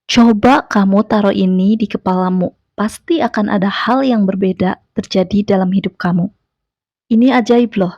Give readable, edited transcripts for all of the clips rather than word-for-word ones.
Coba kamu taruh ini di kepalamu, pasti akan ada hal yang berbeda terjadi dalam hidup kamu. Ini ajaib loh,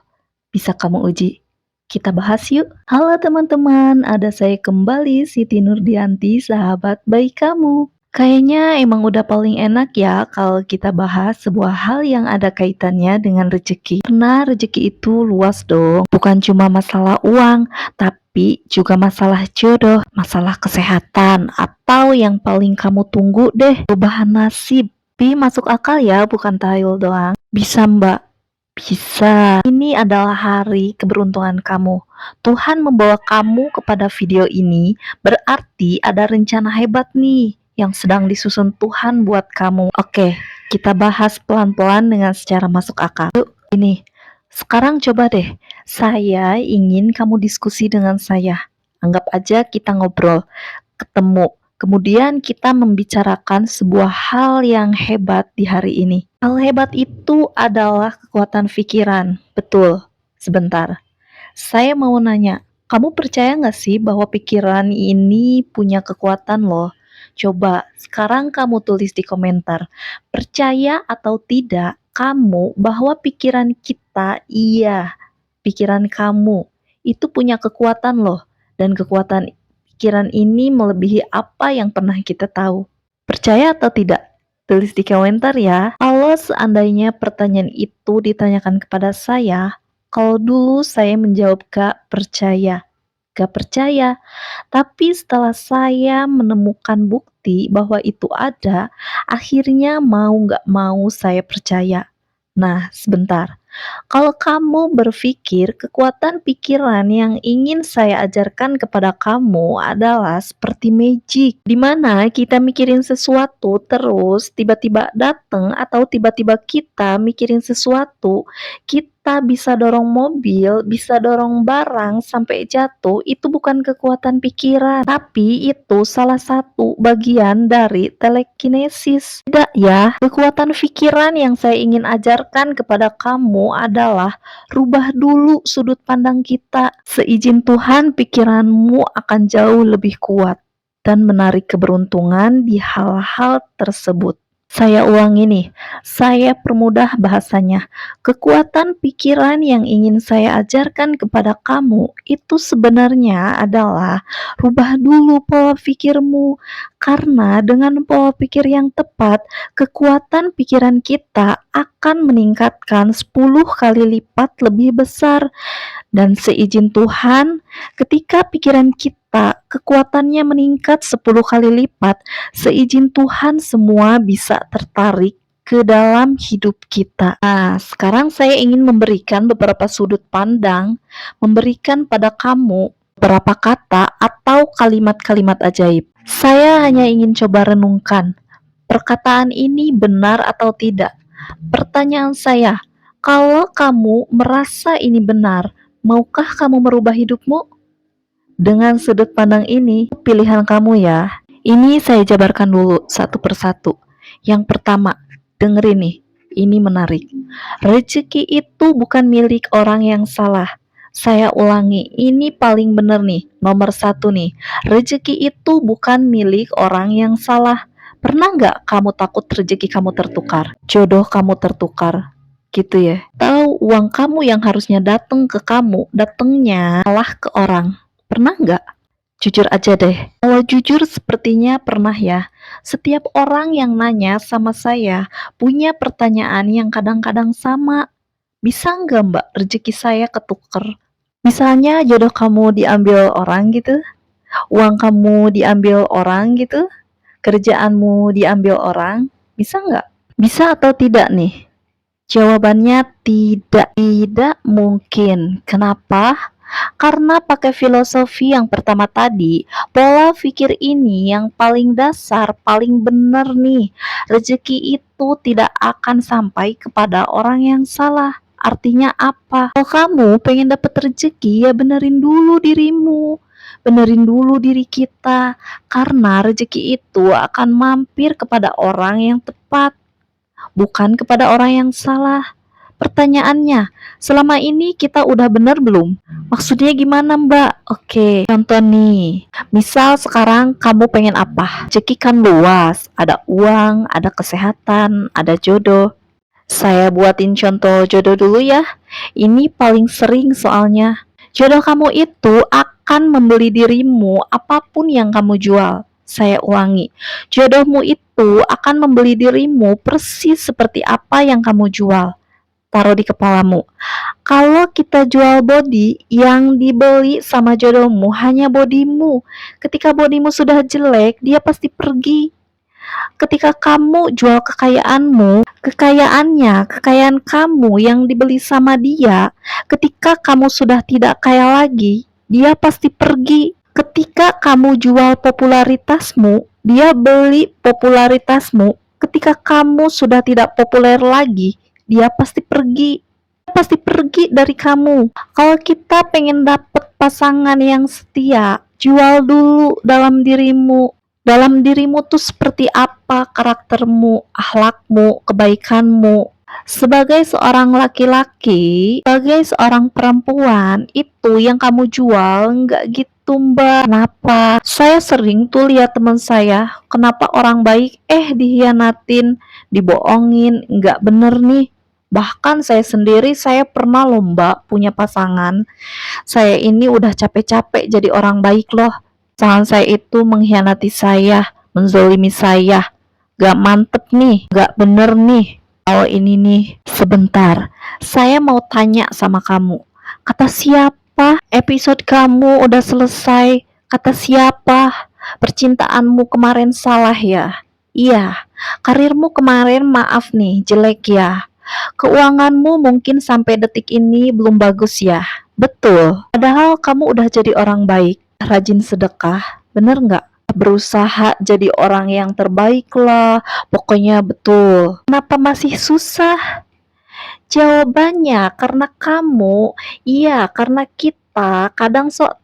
bisa kamu uji. Kita bahas yuk. Halo teman-teman, ada saya kembali Siti Nurdianti, sahabat baik kamu. Kayaknya emang udah paling enak ya kalau kita bahas sebuah hal yang ada kaitannya dengan rezeki. Karena rezeki itu luas dong, bukan cuma masalah uang, tapi juga masalah jodoh, masalah kesehatan, atau yang paling kamu tunggu deh, perubahan nasib. Tapi masuk akal ya, bukan tahayul doang. Bisa mbak, bisa. Ini adalah hari keberuntungan kamu. Tuhan membawa kamu kepada video ini, berarti ada rencana hebat nih yang sedang disusun Tuhan buat kamu. Oke, kita bahas pelan-pelan dengan secara masuk akal. Yuk, ini. Sekarang coba deh, saya ingin kamu diskusi dengan saya. Anggap aja kita ngobrol, ketemu. Kemudian kita membicarakan sebuah hal yang hebat di hari ini. Hal hebat itu adalah kekuatan pikiran. Betul. Sebentar. Saya mau nanya, kamu percaya nggak sih bahwa pikiran ini punya kekuatan loh? Coba sekarang kamu tulis di komentar, percaya atau tidak kamu bahwa pikiran kita, iya, pikiran kamu itu punya kekuatan loh, dan kekuatan pikiran ini melebihi apa yang pernah kita tahu. Percaya atau tidak? Tulis di komentar ya. Kalau seandainya pertanyaan itu ditanyakan kepada saya, kalau dulu saya menjawab gak percaya. Gak percaya. Tapi setelah saya menemukan bukti bahwa itu ada, akhirnya mau gak mau saya percaya. Nah, sebentar. Kalau kamu berpikir kekuatan pikiran yang ingin saya ajarkan kepada kamu adalah seperti magic, di mana kita mikirin sesuatu terus tiba-tiba datang atau tiba-tiba kita mikirin sesuatu, kita bisa dorong mobil, bisa dorong barang sampai jatuh, itu bukan kekuatan pikiran, tapi itu salah satu bagian dari telekinesis. Tidak ya, kekuatan pikiran yang saya ingin ajarkan kepada kamu adalah rubah dulu sudut pandang kita. Seizin Tuhan, pikiranmu akan jauh lebih kuat dan menarik keberuntungan di hal-hal tersebut. Saya ulangi nih, saya permudah bahasanya. Kekuatan pikiran yang ingin saya ajarkan kepada kamu itu sebenarnya adalah rubah dulu pola pikirmu. Karena dengan pola pikir yang tepat, kekuatan pikiran kita akan meningkatkan 10 kali lipat lebih besar. Dan seizin Tuhan, ketika pikiran kita kekuatannya meningkat 10 kali lipat, seizin Tuhan semua bisa tertarik ke dalam hidup kita. Nah, sekarang saya ingin memberikan beberapa sudut pandang, memberikan pada kamu beberapa kata atau kalimat-kalimat ajaib. Saya hanya ingin coba renungkan, perkataan ini benar atau tidak? Pertanyaan saya, kalau kamu merasa ini benar, maukah kamu merubah hidupmu? Dengan sudut pandang ini, pilihan kamu ya. Ini saya jabarkan dulu satu persatu. Yang pertama, dengerin nih, ini menarik. Rezeki itu bukan milik orang yang salah. Saya ulangi, ini paling bener nih, nomor satu nih. Rezeki itu bukan milik orang yang salah. Pernah nggak kamu takut rezeki kamu tertukar? Jodoh kamu tertukar? Gitu ya. Tahu uang kamu yang harusnya datang ke kamu, datangnya malah ke orang. Pernah nggak? Jujur aja deh. Kalau jujur sepertinya pernah ya. Setiap orang yang nanya sama saya punya pertanyaan yang kadang-kadang sama. Bisa nggak mbak rezeki saya ketuker? Misalnya jodoh kamu diambil orang gitu, uang kamu diambil orang gitu, kerjaanmu diambil orang, bisa nggak? Bisa atau tidak nih? Jawabannya tidak, tidak mungkin. Kenapa? Karena pakai filosofi yang pertama tadi, pola pikir ini yang paling dasar, paling benar nih. Rezeki itu tidak akan sampai kepada orang yang salah. Artinya apa? Kalau kamu pengen dapat rezeki, ya benerin dulu dirimu. Benerin dulu diri kita. Karena rezeki itu akan mampir kepada orang yang tepat, bukan kepada orang yang salah. Pertanyaannya, selama ini kita udah benar belum? Maksudnya gimana, Mbak? Oke, contoh nih. Misal sekarang kamu pengen apa? Rezeki kan luas, ada uang, ada kesehatan, ada jodoh. Saya buatin contoh jodoh dulu ya. Ini paling sering soalnya. Jodoh kamu itu akan membeli dirimu apapun yang kamu jual. Saya ulangi, jodohmu itu akan membeli dirimu persis seperti apa yang kamu jual. Taruh di kepalamu. Kalau kita jual body, yang dibeli sama jodohmu hanya bodimu. Ketika bodimu sudah jelek, dia pasti pergi. Ketika kamu jual kekayaanmu, kekayaan kamu yang dibeli sama dia, ketika kamu sudah tidak kaya lagi, dia pasti pergi. Ketika kamu jual popularitasmu, dia beli popularitasmu. Ketika kamu sudah tidak populer lagi, dia pasti pergi. Dia pasti pergi dari kamu. Kalau kita pengen dapet pasangan yang setia, jual dulu dalam dirimu. Dalam dirimu tuh seperti apa karaktermu, akhlakmu, kebaikanmu. Sebagai seorang laki-laki, sebagai seorang perempuan, itu yang kamu jual nggak gitu, Mbak. Kenapa? Saya sering tuh lihat teman saya, kenapa orang baik dihianatin, dibohongin, nggak bener nih. Bahkan saya sendiri, saya pernah loh, Mbak, punya pasangan. Saya ini udah capek-capek jadi orang baik loh. Pasangan saya itu mengkhianati saya, menzolimi saya. Gak mantep nih, gak bener nih. Kalau ini nih, sebentar. Saya mau tanya sama kamu. Kata siapa episode kamu udah selesai? Kata siapa percintaanmu kemarin salah ya? Iya, karirmu kemarin maaf nih, jelek ya. Keuanganmu mungkin sampai detik ini belum bagus ya. Betul. Padahal kamu udah jadi orang baik, rajin sedekah, bener nggak? Berusaha jadi orang yang terbaik lah, pokoknya betul. Kenapa masih susah? Jawabannya karena kamu, iya karena kita kadang sok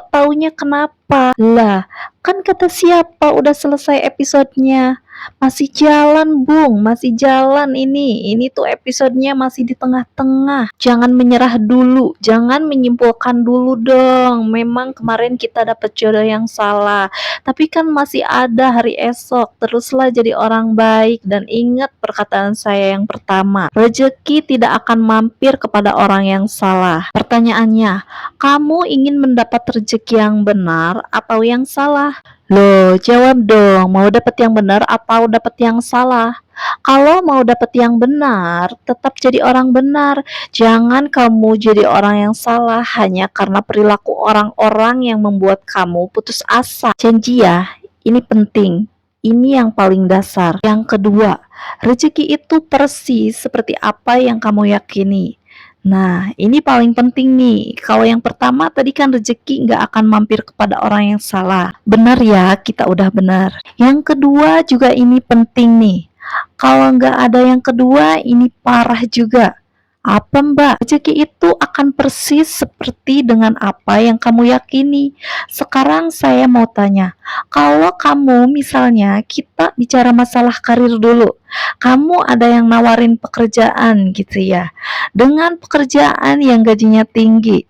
taunya kenapa? Lah, kan kata siapa udah selesai episodenya? Masih jalan, Bung, masih jalan ini. Ini tuh episodenya masih di tengah-tengah. Jangan menyerah dulu, jangan menyimpulkan dulu dong. Memang kemarin kita dapat jodoh yang salah, tapi kan masih ada hari esok. Teruslah jadi orang baik dan ingat perkataan saya yang pertama. Rezeki tidak akan mampir kepada orang yang salah. Pertanyaannya, kamu ingin mendapat rezeki yang benar atau yang salah? Loh, jawab dong, mau dapat yang benar atau dapat yang salah? Kalau mau dapat yang benar, tetap jadi orang benar. Jangan kamu jadi orang yang salah hanya karena perilaku orang-orang yang membuat kamu putus asa. Janji ya, ini penting. Ini yang paling dasar. Yang kedua, rezeki itu persis seperti apa yang kamu yakini. Nah, ini paling penting nih. Kalau yang pertama tadi kan rezeki nggak akan mampir kepada orang yang salah. Benar ya, kita udah benar. Yang kedua juga ini penting nih. Kalau nggak ada yang kedua, ini parah juga. Apa Mbak? Rezeki itu akan persis seperti dengan apa yang kamu yakini. Sekarang saya mau tanya, kalau kamu misalnya kita bicara masalah karir dulu, kamu ada yang nawarin pekerjaan gitu ya, dengan pekerjaan yang gajinya tinggi,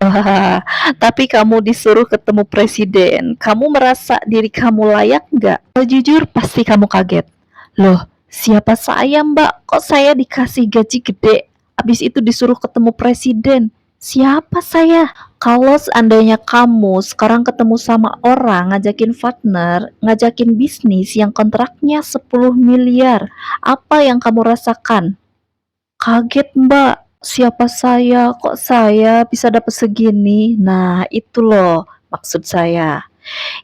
tapi kamu disuruh ketemu presiden, kamu merasa diri kamu layak nggak? Kalau jujur pasti kamu kaget. Loh, siapa saya Mbak? Kok saya dikasih gaji gede? Habis itu disuruh ketemu presiden. Siapa saya? Kalau seandainya kamu sekarang ketemu sama orang ngajakin partner, ngajakin bisnis yang kontraknya 10 miliar, apa yang kamu rasakan? Kaget Mbak, siapa saya? Kok saya bisa dapat segini? Nah, itu loh maksud saya.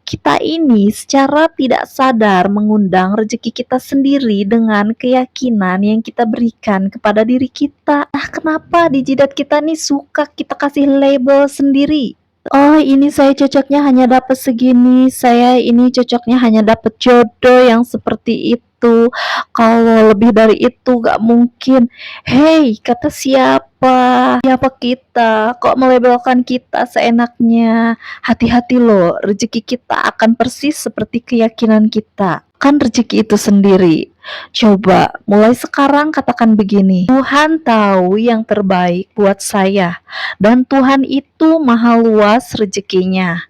Kita ini secara tidak sadar mengundang rezeki kita sendiri dengan keyakinan yang kita berikan kepada diri kita. Nah, kenapa di jidat kita nih suka kita kasih label sendiri? Oh, ini saya cocoknya hanya dapat segini, saya ini cocoknya hanya dapat jodoh yang seperti itu. Kalau lebih dari itu gak mungkin. Hei, kata siapa? Siapa kita? Kok melabelkan kita seenaknya? Hati-hati loh, rezeki kita akan persis seperti keyakinan kita. Kan rezeki itu sendiri. Coba mulai sekarang katakan begini, Tuhan tahu yang terbaik buat saya, dan Tuhan itu maha luas rezekinya.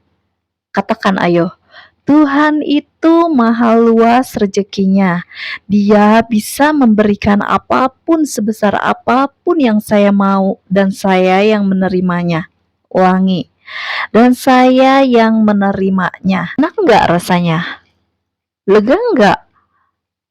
Katakan ayo, Tuhan itu maha luas rezekinya. Dia bisa memberikan apapun sebesar apapun yang saya mau, dan saya yang menerimanya. Ulangi, dan saya yang menerimanya. Enak nggak rasanya? Lega nggak?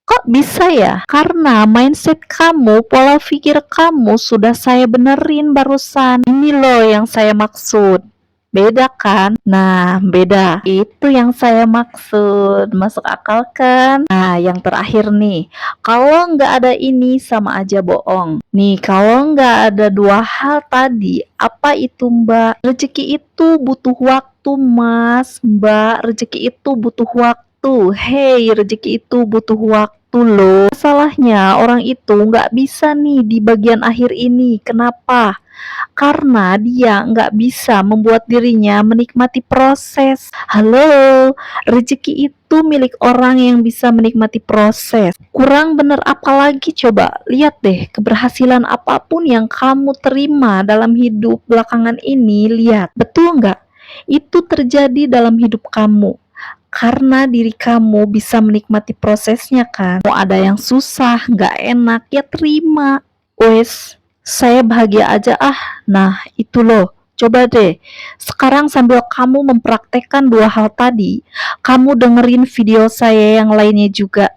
Kok bisa ya? Karena mindset kamu, pola pikir kamu sudah saya benerin barusan. Ini loh yang saya maksud. Beda kan? Nah, beda. Itu yang saya maksud. Masuk akal kan? Nah, yang terakhir nih. Kalau nggak ada ini sama aja bohong. Nih, kalau nggak ada dua hal tadi, apa itu Mbak? Rezeki itu butuh waktu, Mas. Mbak, rezeki itu butuh waktu. Hei, rezeki itu butuh waktu loh. Masalahnya orang itu nggak bisa nih di bagian akhir ini. Kenapa? Karena dia nggak bisa membuat dirinya menikmati proses. Halo, rezeki itu milik orang yang bisa menikmati proses. Kurang bener apa lagi coba? Lihat deh, keberhasilan apapun yang kamu terima dalam hidup belakangan ini, lihat. Betul nggak? Itu terjadi dalam hidup kamu. Karena diri kamu bisa menikmati prosesnya kan. Mau ada yang susah, nggak enak, ya terima. Wes, saya bahagia aja ah. Nah, itu loh. Coba deh, sekarang sambil kamu mempraktekkan dua hal tadi, kamu dengerin video saya yang lainnya juga.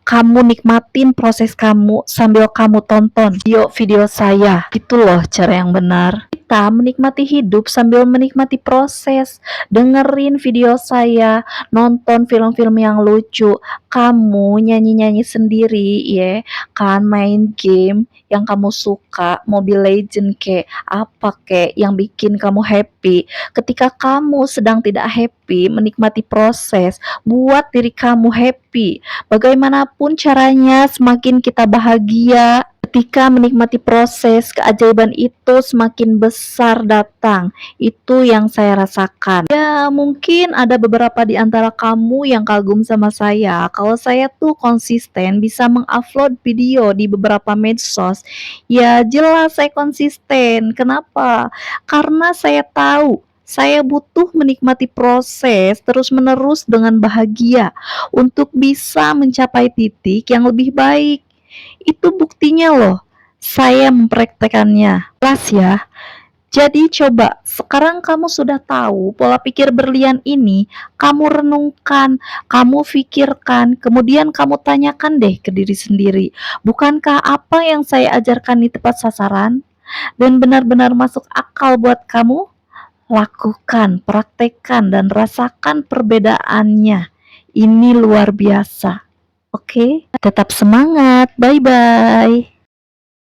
Kamu nikmatin proses kamu sambil kamu tonton video-video saya. Itu loh cara yang benar. Kita menikmati hidup sambil menikmati proses. Dengerin video saya, nonton film-film yang lucu, kamu nyanyi-nyanyi sendiri ya, kan main game yang kamu suka, Mobile Legend kek, apa kek yang bikin kamu happy. Ketika kamu sedang tidak happy, menikmati proses, buat diri kamu happy. Bagaimanapun caranya, semakin kita bahagia ketika menikmati proses, keajaiban itu semakin besar datang. Itu yang saya rasakan. Ya, mungkin ada beberapa di antara kamu yang kagum sama saya. Kalau saya tuh konsisten bisa mengupload video di beberapa medsos. Ya, jelas saya konsisten. Kenapa? Karena saya tahu saya butuh menikmati proses terus-menerus dengan bahagia untuk bisa mencapai titik yang lebih baik. Itu buktinya loh. Saya mempraktekannya. Kelas ya. Jadi coba, sekarang kamu sudah tahu pola pikir berlian ini, kamu renungkan, kamu pikirkan, kemudian kamu tanyakan deh ke diri sendiri, bukankah apa yang saya ajarkan ini tepat sasaran dan benar-benar masuk akal buat kamu? Lakukan, praktekkan, dan rasakan perbedaannya. Ini luar biasa. Oke, tetap semangat. Bye bye.